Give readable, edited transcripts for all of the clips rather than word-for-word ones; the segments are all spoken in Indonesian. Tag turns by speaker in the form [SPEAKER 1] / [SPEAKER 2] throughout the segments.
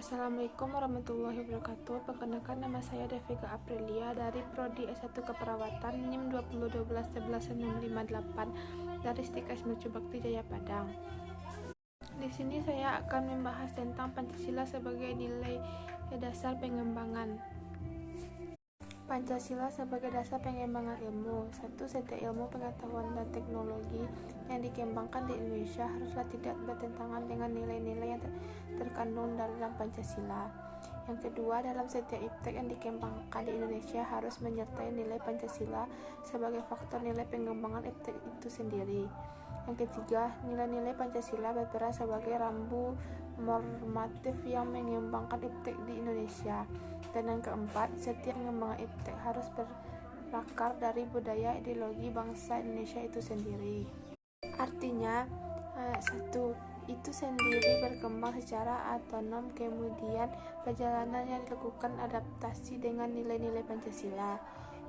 [SPEAKER 1] Assalamualaikum warahmatullahi wabarakatuh. Perkenalkan, nama saya Devika Aprilia dari Prodi S1 Keperawatan NIM 201111658 dari STIKS Mercu Bakti Jaya Padang. Di sini saya akan membahas tentang Pancasila sebagai nilai dasar pengembangan. Pancasila sebagai dasar pengembangan ilmu. Setiap ilmu, pengetahuan, dan teknologi yang dikembangkan di Indonesia haruslah tidak bertentangan dengan nilai-nilai yang terkandung dalam Pancasila. Yang kedua, dalam setiap iptek yang dikembangkan di Indonesia harus menyertai nilai Pancasila sebagai faktor nilai pengembangan iptek itu sendiri. Yang ketiga, nilai-nilai Pancasila berperan sebagai rambu normatif yang mengembangkan iptek di Indonesia. Dan yang keempat, setiap pengembangan iptek harus berakar dari budaya ideologi bangsa Indonesia itu sendiri. Artinya, itu sendiri berkembang secara otonom, kemudian perjalanan yang dilakukan adaptasi dengan nilai-nilai Pancasila.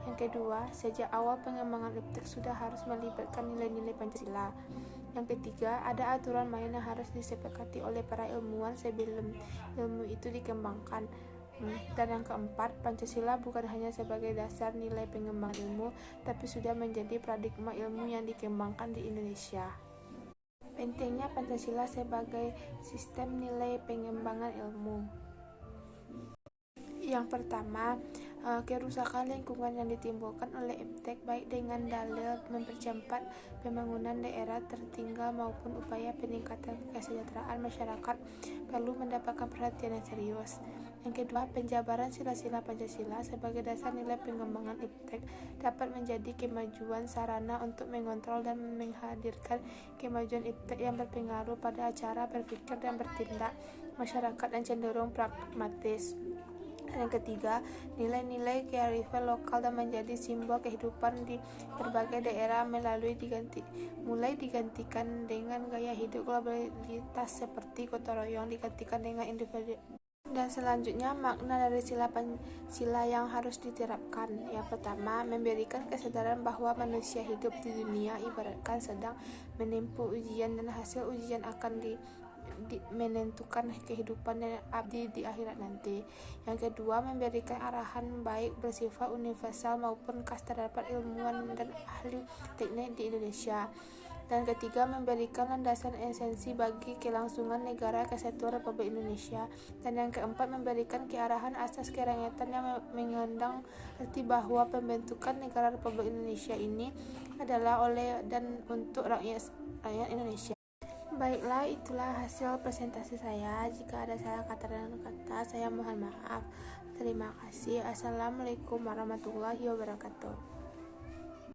[SPEAKER 1] Yang kedua, sejak awal pengembangan iptek sudah harus melibatkan nilai-nilai Pancasila. Yang ketiga, ada aturan main yang harus disepakati oleh para ilmuwan sebelum ilmu itu dikembangkan. Dan yang keempat, Pancasila bukan hanya sebagai dasar nilai pengembangan ilmu, tapi sudah menjadi paradigma ilmu yang dikembangkan di Indonesia. Pentingnya Pancasila sebagai sistem nilai pengembangan ilmu. Yang pertama, kerusakan lingkungan yang ditimbulkan oleh iptek baik dengan dalil mempercepat pembangunan daerah tertinggal maupun upaya peningkatan kesejahteraan masyarakat perlu mendapatkan perhatian yang serius. Yang kedua, penjabaran sila-sila Pancasila sebagai dasar nilai pengembangan iptek dapat menjadi kemajuan sarana untuk mengontrol dan menghadirkan kemajuan iptek yang berpengaruh pada cara berpikir dan bertindak masyarakat yang cenderung pragmatis. Yang ketiga, nilai-nilai kearifan lokal dan menjadi simbol kehidupan di berbagai daerah mulai digantikan dengan gaya hidup globalitas seperti gotong royong digantikan dengan individu. Dan selanjutnya, makna dari sila yang harus diterapkan. Yang pertama, memberikan kesadaran bahwa manusia hidup di dunia ibaratkan sedang menempuh ujian dan hasil ujian akan menentukan kehidupan dan abdi di akhirat nanti. Yang kedua, memberikan arahan baik bersifat universal maupun khas terdapat ilmuwan dan ahli teknik di Indonesia. Dan ketiga, memberikan landasan esensi bagi kelangsungan negara kesatuan Republik Indonesia. Dan yang keempat, memberikan kearahan asas kerakyatan yang mengandung arti bahwa pembentukan negara Republik Indonesia ini adalah oleh dan untuk rakyat Indonesia. Baiklah, itulah hasil presentasi saya. Jika ada salah kata dan kata, saya mohon maaf. Terima kasih. Assalamualaikum warahmatullahi wabarakatuh.